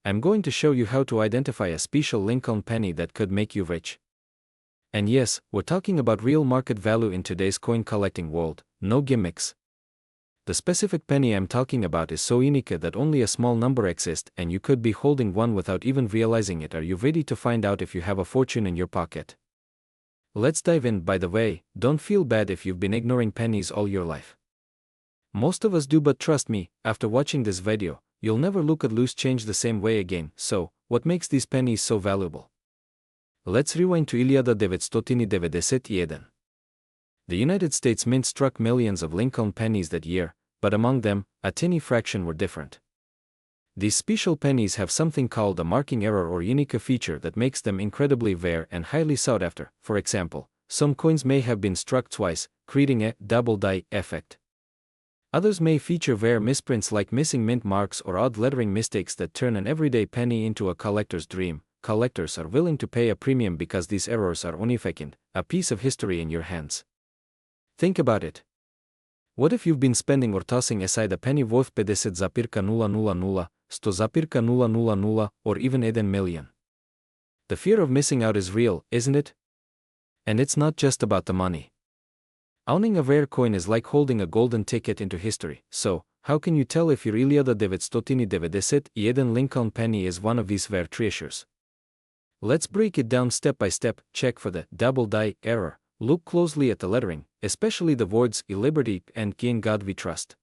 I'm going to show you how to identify a special Lincoln penny that could make you rich. And yes, we're talking about real market value in today's coin collecting world, no gimmicks. The specific penny I'm talking about is so unique that only a small number exists, and you could be holding one without even realizing it. Are you ready to find out if you have a fortune in your pocket? Let's dive in. By the way, don't feel bad if you've been ignoring pennies all your life. Most of us do, but trust me, after watching this video, you'll never look at loose change the same way again. So, what makes these pennies so valuable? Let's rewind to 1991. The United States Mint struck millions of Lincoln pennies that year, but among them, a tiny fraction were different. These special pennies have something called a marking error or unique feature that makes them incredibly rare and highly sought after. For example, some coins may have been struck twice, creating a double die effect. Others may feature rare misprints like missing mint marks or odd lettering mistakes that turn an everyday penny into a collector's dream. Collectors are willing to pay a premium because these errors are unique, a piece of history in your hands. Think about it. What if you've been spending or tossing aside a penny worth 50,000, 100,000, or even 1 million? The fear of missing out is real, isn't it? And it's not just about the money. Owning a rare coin is like holding a golden ticket into history. So, how can you tell if your 1991 Lincoln penny is one of these rare treasures? Let's break it down step by step. Check for the double die error. Look closely at the lettering, especially the words "Liberty" and "In God We Trust."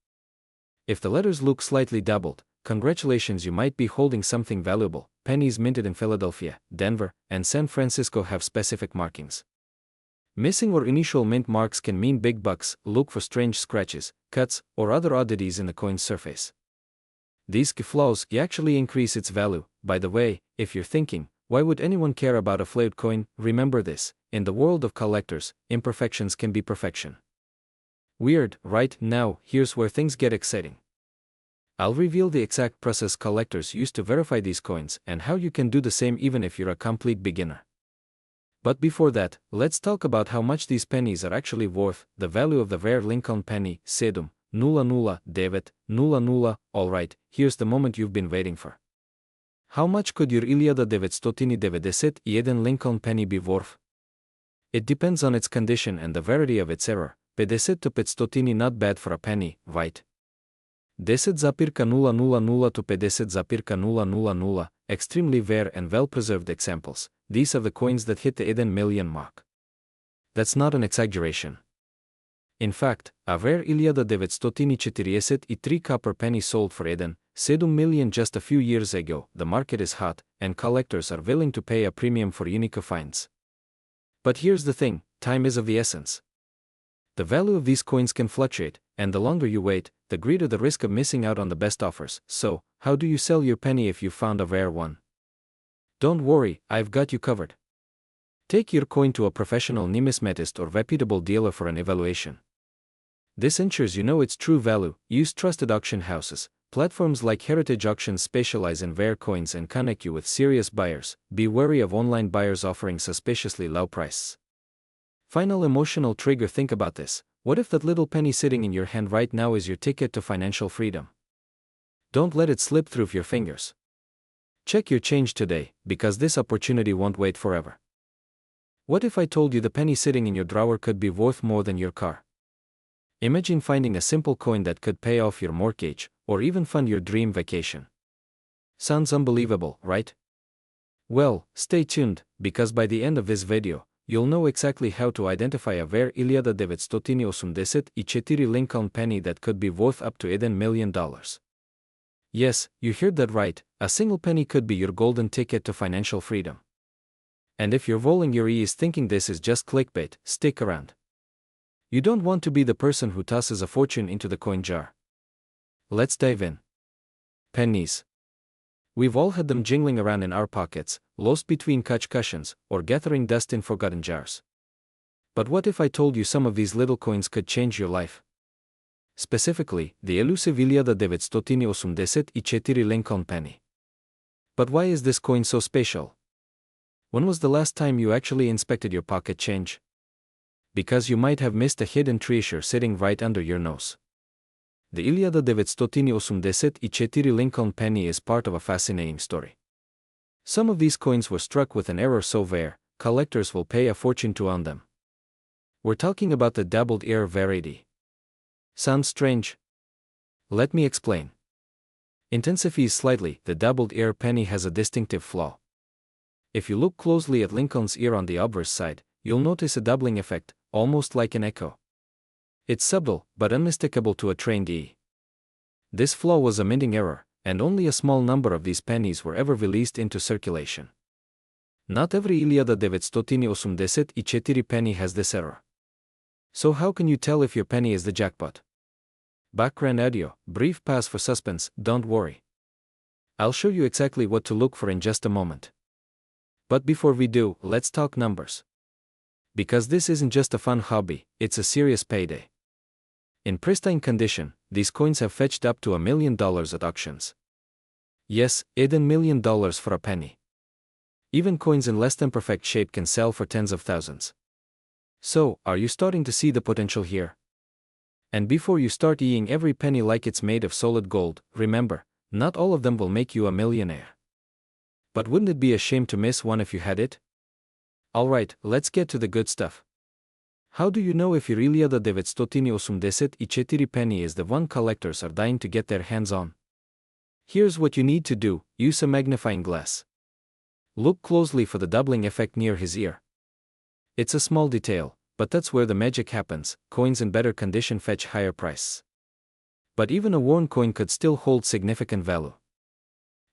If the letters look slightly doubled, congratulations, you might be holding something valuable. Pennies minted in Philadelphia, Denver, and San Francisco have specific markings. Missing or initial mint marks can mean big bucks. Look for strange scratches, cuts, or other oddities in the coin's surface. These flaws actually increase its value. By the way, if you're thinking, why would anyone care about a flawed coin? Remember this, in the world of collectors, imperfections can be perfection. Weird, right? Now, here's where things get exciting. I'll reveal the exact process collectors use to verify these coins and how you can do the same even if you're a complete beginner. But before that, let's talk about how much these pennies are actually worth. The value of the rare Lincoln penny, sedum, 009, alright, here's the moment you've been waiting for. How much could your 1991 Lincoln penny be worth? It depends on its condition and the rarity of its error. 50 to 500 not bad for a penny, right? 10,000 to 50,000, extremely rare and well-preserved examples. These are the coins that hit the 1 million mark. That's not an exaggeration. In fact, a rare 1943 copper penny sold for 7 million just a few years ago. The market is hot, and collectors are willing to pay a premium for unique finds. But here's the thing, time is of the essence. The value of these coins can fluctuate, and the longer you wait, the greater the risk of missing out on the best offers. So, how do you sell your penny if you found a rare one? Don't worry, I've got you covered. Take your coin to a professional numismatist or reputable dealer for an evaluation. This ensures you know its true value. Use trusted auction houses. Platforms like Heritage Auctions specialize in rare coins and connect you with serious buyers. Be wary of online buyers offering suspiciously low prices. Final emotional trigger. Think about this. What if that little penny sitting in your hand right now is your ticket to financial freedom? Don't let it slip through your fingers. Check your change today, because this opportunity won't wait forever. What if I told you the penny sitting in your drawer could be worth more than your car? Imagine finding a simple coin that could pay off your mortgage, or even fund your dream vacation. Sounds unbelievable, right? Well, stay tuned, because by the end of this video, you'll know exactly how to identify a rare 1991 Lincoln penny that could be worth up to $1 million. Yes, you heard that right, a single penny could be your golden ticket to financial freedom. And if you're rolling your eyes thinking this is just clickbait, stick around. You don't want to be the person who tosses a fortune into the coin jar. Let's dive in. Pennies. We've all had them jingling around in our pockets, lost between couch cushions, or gathering dust in forgotten jars. But what if I told you some of these little coins could change your life? Specifically, the elusive 1994 Lincoln penny. But why is this coin so special? When was the last time you actually inspected your pocket change? Because you might have missed a hidden treasure sitting right under your nose. the 1984 Lincoln penny is part of a fascinating story. Some of these coins were struck with an error so rare, collectors will pay a fortune to own them. We're talking about the doubled ear variety. Sounds strange? Let me explain. Intensify slightly, the doubled ear penny has a distinctive flaw. If you look closely at Lincoln's ear on the obverse side, you'll notice a doubling effect, almost like an echo. It's subtle, but unmistakable to a trained eye. This flaw was a minting error, and only a small number of these pennies were ever released into circulation. Not every 1984 penny has this error. So how can you tell if your penny is the jackpot? Background audio, brief pause for suspense, don't worry. I'll show you exactly what to look for in just a moment. But before we do, let's talk numbers. Because this isn't just a fun hobby, it's a serious payday. In pristine condition, these coins have fetched up to $1 million at auctions. Yes, $1 million for a penny. Even coins in less than perfect shape can sell for tens of thousands. So, are you starting to see the potential here? And before you start eyeing every penny like it's made of solid gold, remember, not all of them will make you a millionaire. But wouldn't it be a shame to miss one if you had it? Alright, let's get to the good stuff. How do you know if your 1984 penny is the one collectors are dying to get their hands on? Here's what you need to do, use a magnifying glass. Look closely for the doubling effect near his ear. It's a small detail, but that's where the magic happens. Coins in better condition fetch higher prices. But even a worn coin could still hold significant value.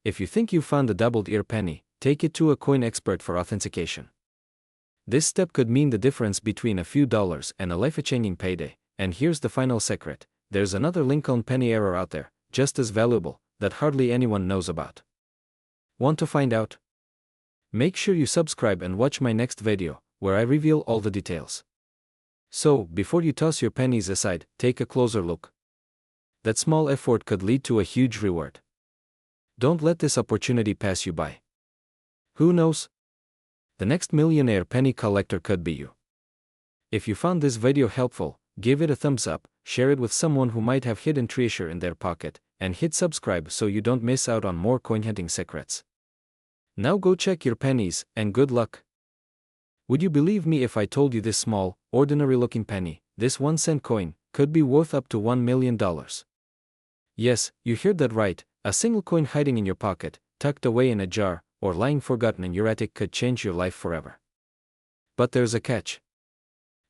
If you think you found a doubled ear penny, take it to a coin expert for authentication. This step could mean the difference between a few dollars and a life-changing payday. And here's the final secret: there's another Lincoln penny error out there, just as valuable, that hardly anyone knows about. Want to find out? Make sure you subscribe and watch my next video, where I reveal all the details. So, before you toss your pennies aside, take a closer look. That small effort could lead to a huge reward. Don't let this opportunity pass you by. Who knows? The next millionaire penny collector could be you. If you found this video helpful, give it a thumbs up, share it with someone who might have hidden treasure in their pocket, and hit subscribe so you don't miss out on more coin hunting secrets. Now go check your pennies, and good luck. Would you believe me if I told you this small, ordinary-looking penny, this 1-cent coin, could be worth up to $1 million? Yes, you heard that right, a single coin hiding in your pocket, tucked away in a jar, or lying forgotten in your attic could change your life forever. But there's a catch.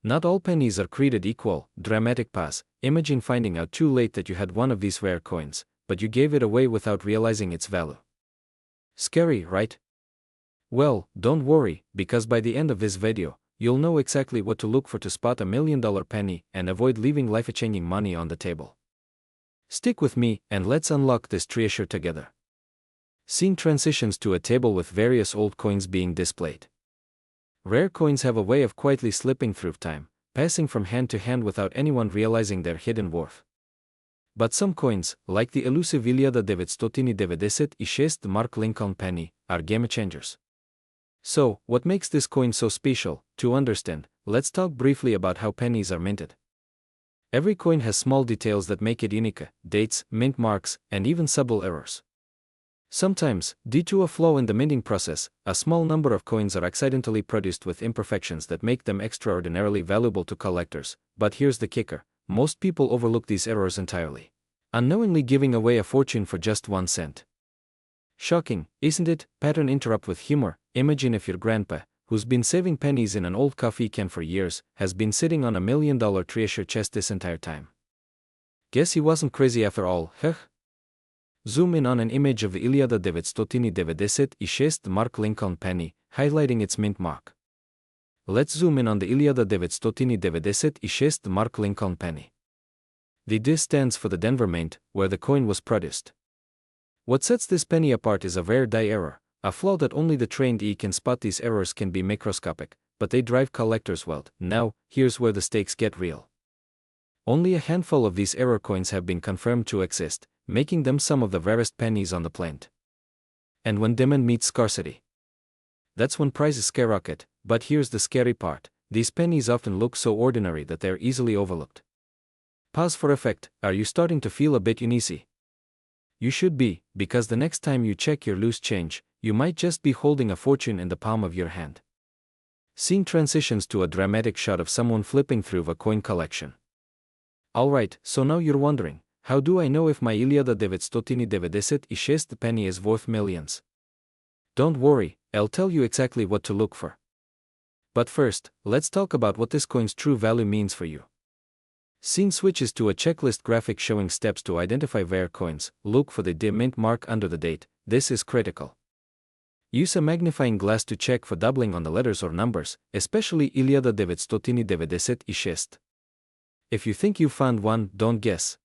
Not all pennies are created equal. Dramatic pause. Imagine finding out too late that you had one of these rare coins, but you gave it away without realizing its value. Scary, right? Well, don't worry, because by the end of this video, you'll know exactly what to look for to spot $1 million penny and avoid leaving life-changing money on the table. Stick with me, and let's unlock this treasure together. Scene transitions to a table with various old coins being displayed. Rare coins have a way of quietly slipping through time, passing from hand to hand without anyone realizing their hidden worth. But some coins, like the elusive 1996 Lincoln penny, are game changers. So, what makes this coin so special? To understand, let's talk briefly about how pennies are minted. Every coin has small details that make it unique: dates, mint marks, and even subtle errors. Sometimes, due to a flaw in the minting process, a small number of coins are accidentally produced with imperfections that make them extraordinarily valuable to collectors. But here's the kicker: most people overlook these errors entirely, unknowingly giving away a fortune for just 1 cent. Shocking, isn't it? Pattern interrupt with humor. Imagine if your grandpa, who's been saving pennies in an old coffee can for years, has been sitting on $1 million treasure chest this entire time. Guess he wasn't crazy after all, huh? Zoom in on an image of the 1996 Lincoln penny, highlighting its mint mark. Let's zoom in on the 1996 Lincoln penny. The D stands for the Denver Mint, where the coin was produced. What sets this penny apart is a rare die error, a flaw that only the trained eye can spot. These errors can be microscopic, but they drive collectors wild. Now, here's where the stakes get real. Only a handful of these error coins have been confirmed to exist, making them some of the rarest pennies on the planet. And when demand meets scarcity, that's when prices skyrocket. But here's the scary part: these pennies often look so ordinary that they're easily overlooked. Pause for effect. Are you starting to feel a bit uneasy? You should be, because the next time you check your loose change, you might just be holding a fortune in the palm of your hand. Scene transitions to a dramatic shot of someone flipping through a coin collection. Alright, so now you're wondering, how do I know if my 1996 penny is worth millions? Don't worry, I'll tell you exactly what to look for. But first, let's talk about what this coin's true value means for you. Scene switches to a checklist graphic showing steps to identify rare coins. Look for the mint mark under the date. This is critical. Use a magnifying glass to check for doubling on the letters or numbers, especially 1996. If you think you found one, don't guess.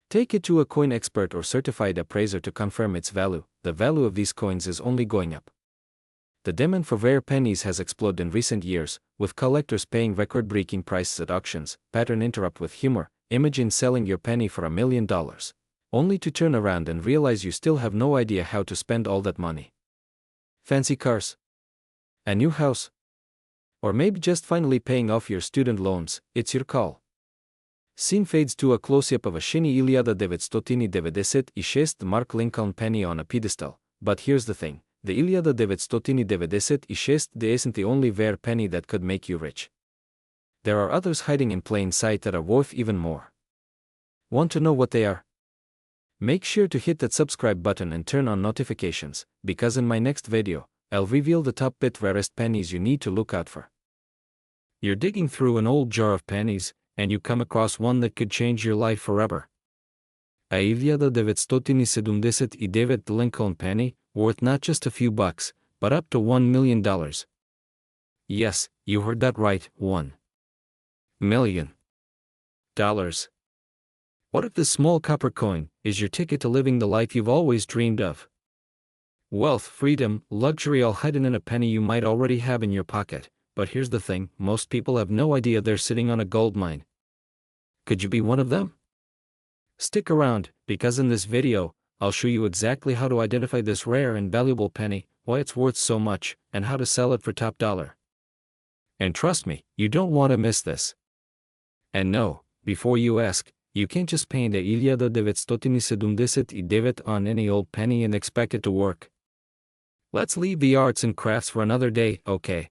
Take it to a coin expert or certified appraiser to confirm its value. The value of these coins is only going up. The demand for rare pennies has exploded in recent years, with collectors paying record-breaking prices at auctions. Pattern interrupt with humor. Imagine selling your penny for $1 million, only to turn around and realize you still have no idea how to spend all that money. Fancy cars? A new house? Or maybe just finally paying off your student loans? It's your call. Scene fades to a close-up of a shiny 1996 Mark Lincoln penny on a pedestal. But here's the thing. The 1996 isn't the only rare penny that could make you rich. There are others hiding in plain sight that are worth even more. Want to know what they are? Make sure to hit that subscribe button and turn on notifications, because in my next video, I'll reveal the top rarest pennies you need to look out for. You're digging through an old jar of pennies, and you come across one that could change your life forever. A 1979 Lincoln penny, worth not just a few bucks, but up to $1 million. Yes, you heard that right, $1 million. What if this small copper coin is your ticket to living the life you've always dreamed of? Wealth, freedom, luxury all hidden in a penny you might already have in your pocket. But here's the thing, most people have no idea they're sitting on a gold mine. Could you be one of them? Stick around, because in this video, I'll show you exactly how to identify this rare and valuable penny, why it's worth so much, and how to sell it for top dollar. And trust me, you don't want to miss this. And no, before you ask, you can't just paint a 1979 on any old penny and expect it to work. Let's leave the arts and crafts for another day, okay?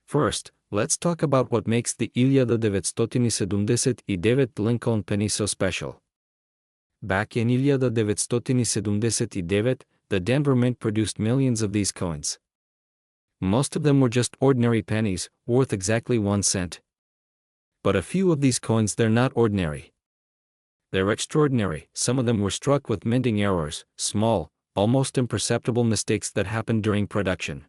First, let's talk about what makes the 1979 Lincoln penny so special. Back in 1979, the Denver Mint produced millions of these coins. Most of them were just ordinary pennies, worth exactly 1 cent. But a few of these coins, they're not ordinary. They're extraordinary. Some of them were struck with minting errors, small, almost imperceptible mistakes that happened during production.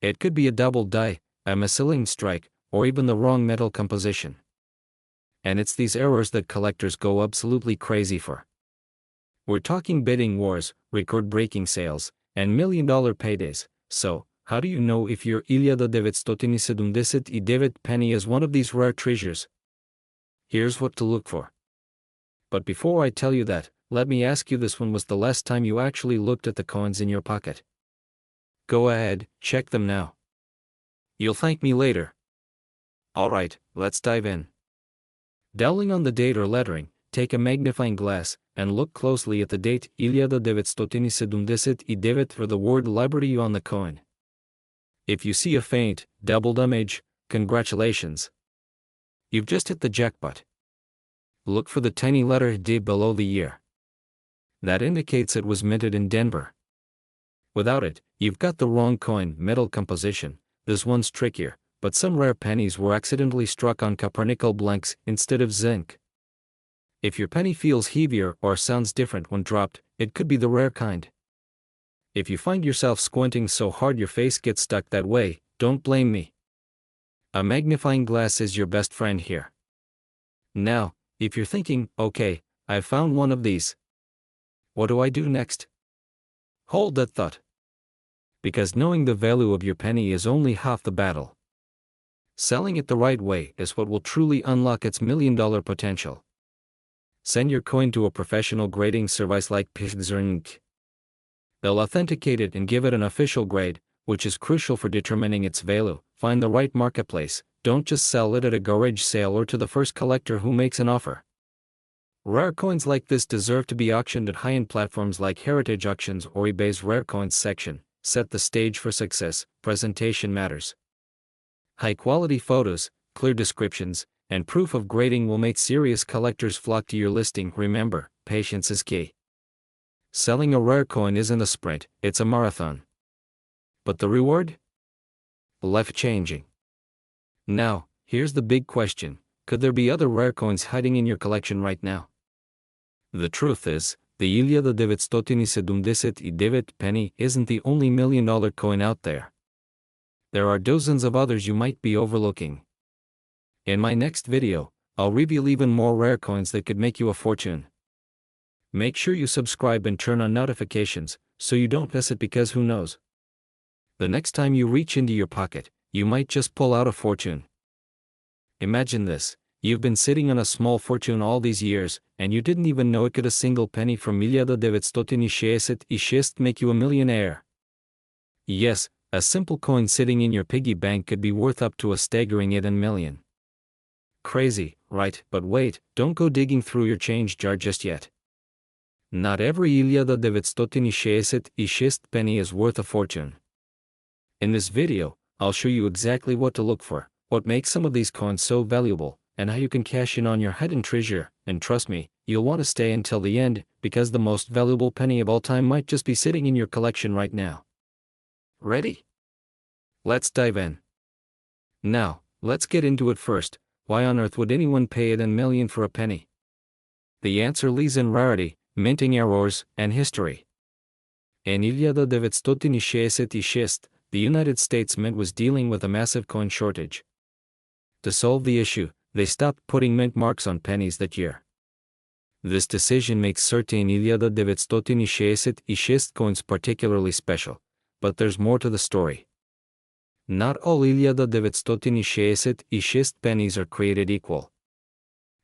It could be a double die, a misaligned strike, or even the wrong metal composition. And it's these errors that collectors go absolutely crazy for. We're talking bidding wars, record-breaking sales, and million-dollar paydays. So, how do you know if your 1979 penny is one of these rare treasures? Here's what to look for. But before I tell you that, let me ask you this: when was the last time you actually looked at the coins in your pocket? Go ahead, check them now. You'll thank me later. Alright, let's dive in. Dwelling on the date or lettering, take a magnifying glass, and look closely at the date 1979 or the word Liberty on the coin. If you see a faint, doubled image, congratulations. You've just hit the jackpot. Look for the tiny letter D below the year. That indicates it was minted in Denver. Without it, you've got the wrong coin. Metal composition. This one's trickier, but some rare pennies were accidentally struck on copper nickel blanks instead of zinc. If your penny feels heavier or sounds different when dropped, it could be the rare kind. If you find yourself squinting so hard your face gets stuck that way, don't blame me. A magnifying glass is your best friend here. Now, if you're thinking, okay, I've found one of these. What do I do next? Hold that thought. Because knowing the value of your penny is only half the battle. Selling it the right way is what will truly unlock its million-dollar potential. Send your coin to a professional grading service like pennies. They'll authenticate it and give it an official grade, which is crucial for determining its value. Find the right marketplace. don't just sell it at a garage sale or to the first collector who makes an offer. Rare coins like this deserve to be auctioned at high-end platforms like Heritage Auctions or eBay's Rare Coins section. Set the stage for success. Presentation matters. High-quality photos, clear descriptions, and proof of grading will make serious collectors flock to your listing. Remember, patience is key. Selling a rare coin isn't a sprint, it's a marathon. But the reward? Life-changing. Now, here's the big question. Could there be other rare coins hiding in your collection right now? The truth is, the 1979 penny isn't the only $1 million coin out there. There are dozens of others you might be overlooking. In my next video, I'll reveal even more rare coins that could make you a fortune. Make sure you subscribe and turn on notifications, so you don't miss it, because who knows? The next time you reach into your pocket, you might just pull out a fortune. Imagine this, you've been sitting on a small fortune all these years, and you didn't even know it. Could a single penny from 1966 make you a millionaire? Yes, a simple coin sitting in your piggy bank could be worth up to a staggering $8 million. Crazy, right? But wait, don't go digging through your change jar just yet. Not every 1966 penny is worth a fortune. In this video, I'll show you exactly what to look for, what makes some of these coins so valuable, and how you can cash in on your hidden treasure. And trust me, you'll want to stay until the end, because the most valuable penny of all time might just be sitting in your collection right now. Ready? Let's dive in. Now, let's get into it first. Why on earth would anyone pay $8 million for a penny? The answer lies in rarity, minting errors, and history. In 1966, the United States Mint was dealing with a massive coin shortage. To solve the issue, they stopped putting mint marks on pennies that year. This decision makes certain 1966 coins particularly special, but there's more to the story. Not all 1966 pennies are created equal.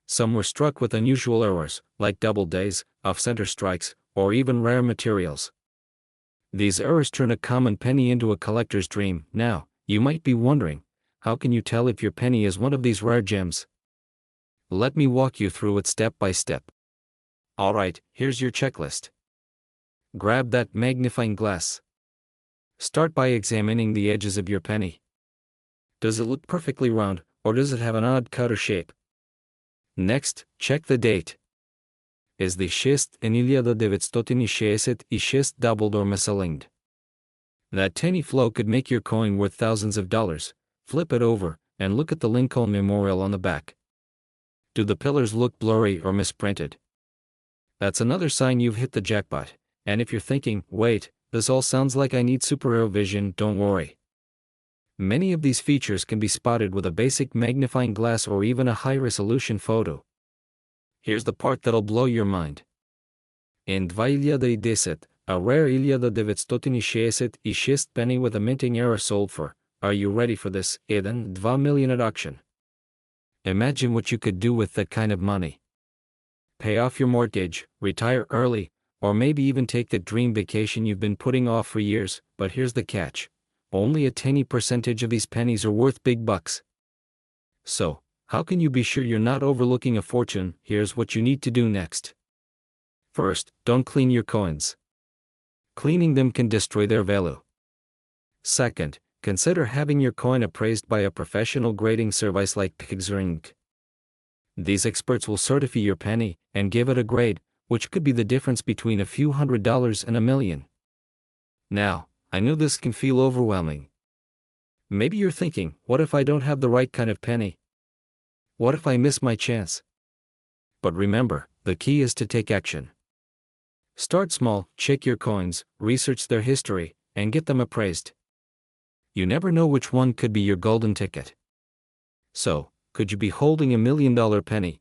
Some were struck with unusual errors, like double days, off-center strikes, or even rare materials. These errors turn a common penny into a collector's dream. Now, you might be wondering, how can you tell if your penny is one of these rare gems? Let me walk you through it step by step. Alright, here's your checklist. Grab that magnifying glass. Start by examining the edges of your penny. Does it look perfectly round, or does it have an odd cut or shape? Next, check the date. Is the 1966 doubled or misaligned? That tiny flow could make your coin worth thousands of dollars. Flip it over, and look at the Lincoln Memorial on the back. Do the pillars look blurry or misprinted? That's another sign you've hit the jackpot. And if you're thinking, wait, this all sounds like I need superhero vision, don't worry. Many of these features can be spotted with a basic magnifying glass or even a high-resolution photo. Here's the part that'll blow your mind. In 2010, a rare 1966 penny with a minting error sold for, are you ready for this, $2 million at auction. Imagine what you could do with that kind of money. Pay off your mortgage, retire early, or maybe even take the dream vacation you've been putting off for years. But here's the catch. Only a tiny percentage of these pennies are worth big bucks. So, how can you be sure you're not overlooking a fortune? Here's what you need to do next. First, don't clean your coins. Cleaning them can destroy their value. Second, consider having your coin appraised by a professional grading service like Inc. These experts will certify your penny and give it a grade, which could be the difference between a few $100s and $1 million. Now, I know this can feel overwhelming. Maybe you're thinking, what if I don't have the right kind of penny? What if I miss my chance? But remember, the key is to take action. Start small, check your coins, research their history, and get them appraised. You never know which one could be your golden ticket. So, could you be holding $1 million penny?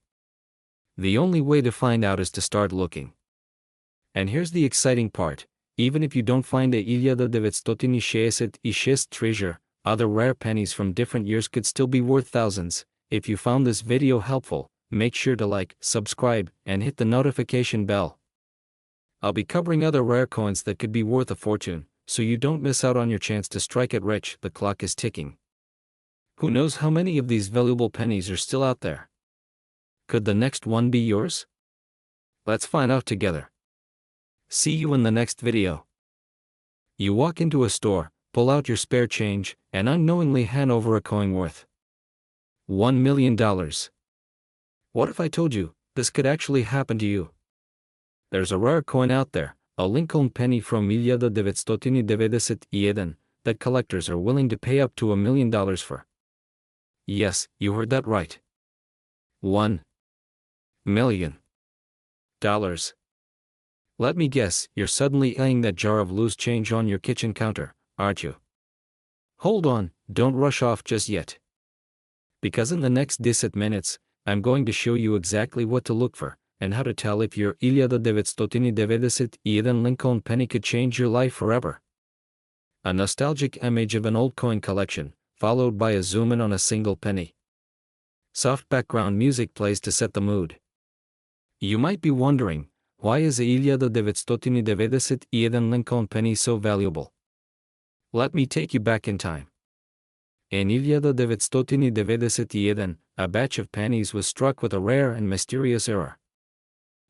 The only way to find out is to start looking. And here's the exciting part. Even if you don't find a 1966 treasure, other rare pennies from different years could still be worth thousands. If you found this video helpful, make sure to like, subscribe, and hit the notification bell. I'll be covering other rare coins that could be worth a fortune, so you don't miss out on your chance to strike it rich. The clock is ticking. Who knows how many of these valuable pennies are still out there? Could the next one be yours? Let's find out together. See you in the next video. You walk into a store, pull out your spare change, and unknowingly hand over a coin worth $1 million. What if I told you this could actually happen to you? There's a rare coin out there, a Lincoln penny from 1991, that collectors are willing to pay up to $1 million for. Yes, you heard that right. $1 million. Let me guess, you're suddenly eyeing that jar of loose change on your kitchen counter, aren't you? Hold on, don't rush off just yet. Because in the next 10 minutes, I'm going to show you exactly what to look for, and how to tell if your 1991 Lincoln penny could change your life forever. A nostalgic image of an old coin collection, followed by a zoom in on a single penny. Soft background music plays to set the mood. You might be wondering, why is the 1991 Lincoln penny so valuable? Let me take you back in time. In 1991, a batch of pennies was struck with a rare and mysterious error.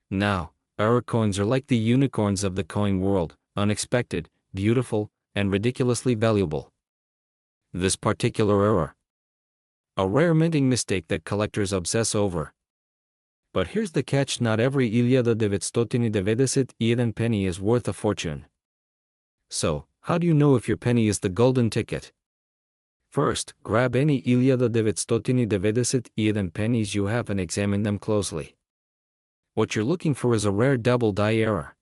Now, error coins are like the unicorns of the coin world, unexpected, beautiful, and ridiculously valuable. This particular error, a rare minting mistake that collectors obsess over. But here's the catch: not every 1991 penny is worth a fortune. So, how do you know if your penny is the golden ticket? First, grab any 1991 pennies you have and examine them closely. What you're looking for is a rare double die error.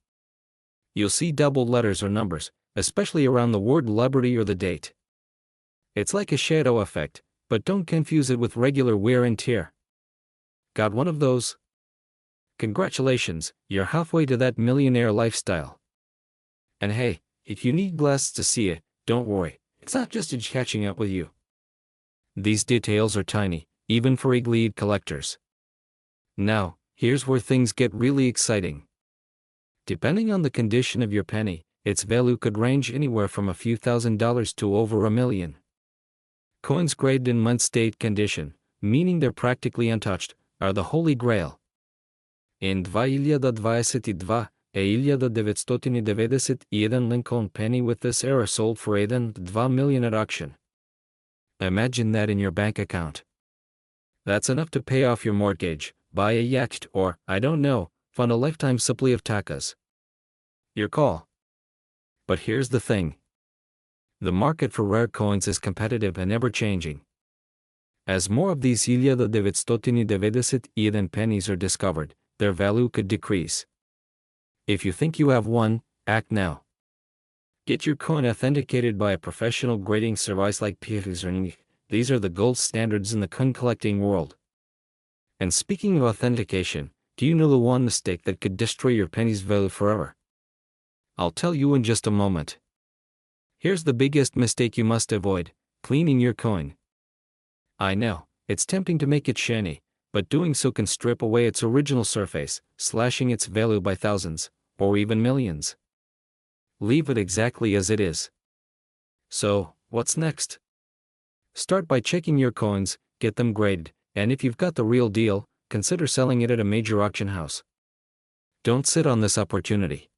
You'll see double letters or numbers, especially around the word Liberty or the date. It's like a shadow effect, but don't confuse it with regular wear and tear. Got one of those? Congratulations, you're halfway to that millionaire lifestyle. And hey, if you need glasses to see it, don't worry, it's not just age catching up with you. These details are tiny, even for eagle-eyed collectors. Now, here's where things get really exciting. Depending on the condition of your penny, its value could range anywhere from a few $1,000s to over $1 million. Coins graded in mint state condition, meaning they're practically untouched, are the holy grail. In 2022, a 1991 Lincoln penny with this error sold for $2 million at auction. Imagine that in your bank account. That's enough to pay off your mortgage, buy a yacht, or, I don't know, fund a lifetime supply of tacos. Your call. But here's the thing. The market for rare coins is competitive and ever-changing. As more of these 1991 pennies are discovered, their value could decrease. If you think you have one, act now. Get your coin authenticated by a professional grading service like pennies or ncaa. These are the gold standards in the coin collecting world. And speaking of authentication, do you know the one mistake that could destroy your penny's value forever? I'll tell you in just a moment. Here's the biggest mistake you must avoid: cleaning your coin. I know, it's tempting to make it shiny, but doing so can strip away its original surface, slashing its value by thousands, or even millions. Leave it exactly as it is. So, what's next? Start by checking your coins, get them graded, and if you've got the real deal, consider selling it at a major auction house. Don't sit on this opportunity.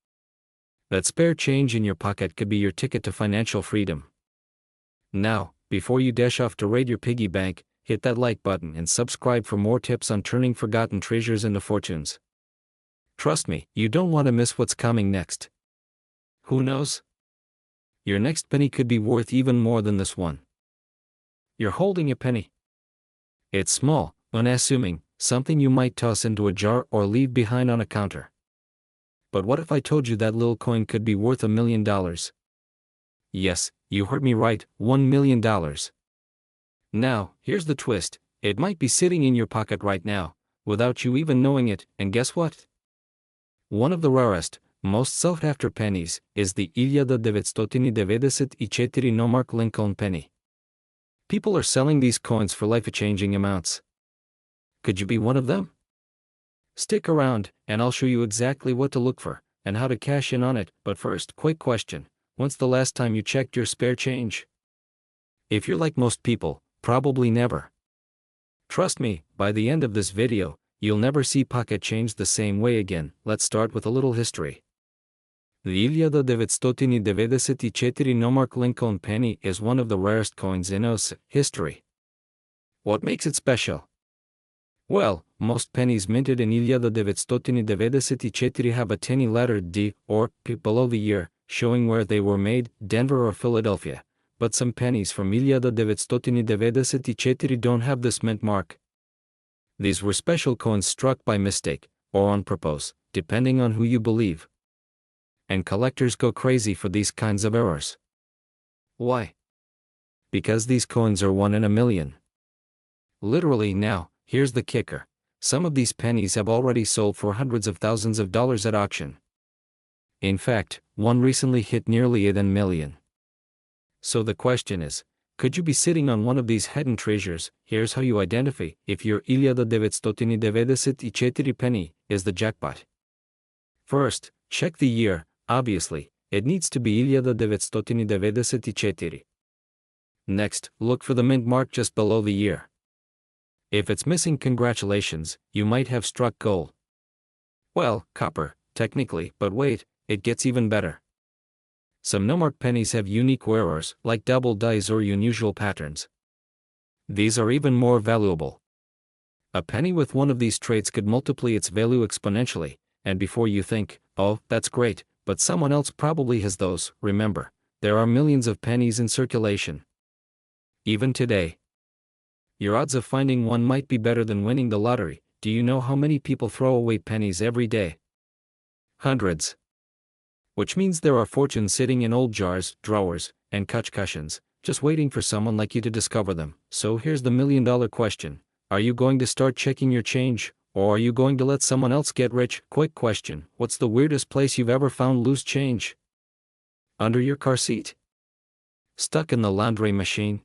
That spare change in your pocket could be your ticket to financial freedom. Now, before you dash off to raid your piggy bank, hit that like button and subscribe for more tips on turning forgotten treasures into fortunes. Trust me, you don't want to miss what's coming next. Who knows? Your next penny could be worth even more than this one. You're holding a penny. It's small, unassuming, something you might toss into a jar or leave behind on a counter. But what if I told you that little coin could be worth $1 million? Yes, you heard me right, $1 million. Now, here's the twist: it might be sitting in your pocket right now, without you even knowing it, and guess what? One of the rarest, most sought-after pennies is the 1991 Lincoln penny. People are selling these coins for life-changing amounts. Could you be one of them? Stick around, and I'll show you exactly what to look for, and how to cash in on it. But first, quick question: when's the last time you checked your spare change? If you're like most people, Probably never. Trust me, by the end of this video, you'll never see pocket change the same way again. Let's start with a little history. The 1994 no-mark Lincoln penny is one of the rarest coins in ncaa history. What makes it special? Well, most pennies minted in 1994 have a tiny letter D or P below the year, showing where they were made, Denver or Philadelphia. But some pennies from 1994 don't have this mint mark. These were special coins struck by mistake, or on purpose, depending on who you believe. And collectors go crazy for these kinds of errors. Why? Because these coins are 1 in a million. Literally. Now, here's the kicker. Some of these pennies have already sold for hundreds of thousands of dollars at auction. In fact, one recently hit nearly 8 million. So the question is, could you be sitting on one of these hidden treasures? Here's how you identify if your 1994 penny is the jackpot. First, check the year. Obviously, it needs to be 1994. Next, look for the mint mark just below the year. If it's missing, congratulations, you might have struck gold. Well, copper, technically, but wait, it gets even better. Some no-mark pennies have unique wearers, like double dies or unusual patterns. These are even more valuable. A penny with one of these traits could multiply its value exponentially, and before you think, oh, that's great, but someone else probably has those, remember, there are millions of pennies in circulation. Even today, your odds of finding one might be better than winning the lottery. Do you know how many people throw away pennies every day? Hundreds. Which means there are fortunes sitting in old jars, drawers, and couch cushions, just waiting for someone like you to discover them. So here's the million-dollar question. Are you going to start checking your change, or are you going to let someone else get rich? Quick question, what's the weirdest place you've ever found loose change? Under your car seat? Stuck in the laundry machine?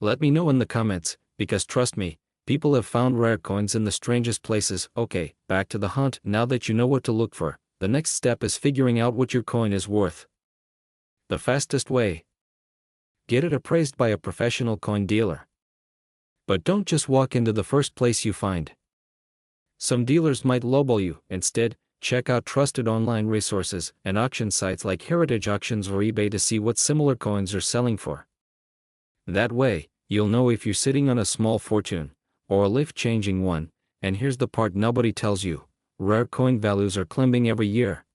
Let me know in the comments, because trust me, people have found rare coins in the strangest places. Okay, back to the hunt. Now that you know what to look for, the next step is figuring out what your coin is worth. The fastest way? Get it appraised by a professional coin dealer. But don't just walk into the first place you find. Some dealers might lowball you. Instead, check out trusted online resources and auction sites like Heritage Auctions or eBay to see what similar coins are selling for. That way, you'll know if you're sitting on a small fortune, or a life-changing one. And here's the part nobody tells you. Rare coin values are climbing every year.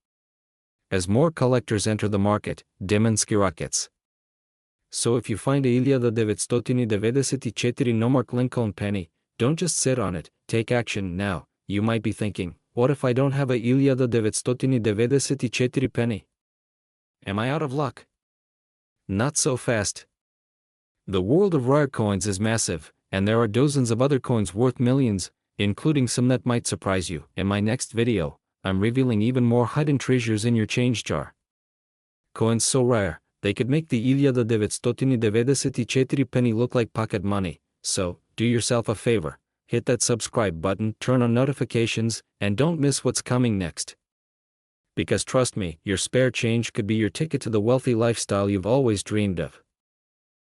As more collectors enter the market, demand skyrockets. So if you find a 1994 no-mark Lincoln penny, don't just sit on it, take action now. You might be thinking, what if I don't have a 1994 penny? Am I out of luck? Not so fast. The world of rare coins is massive, and there are dozens of other coins worth millions, including some that might surprise you. In my next video, I'm revealing even more hidden treasures in your change jar. Coins so rare, they could make the 1994 penny look like pocket money. So, do yourself a favor, hit that subscribe button, turn on notifications, and don't miss what's coming next. Because trust me, your spare change could be your ticket to the wealthy lifestyle you've always dreamed of.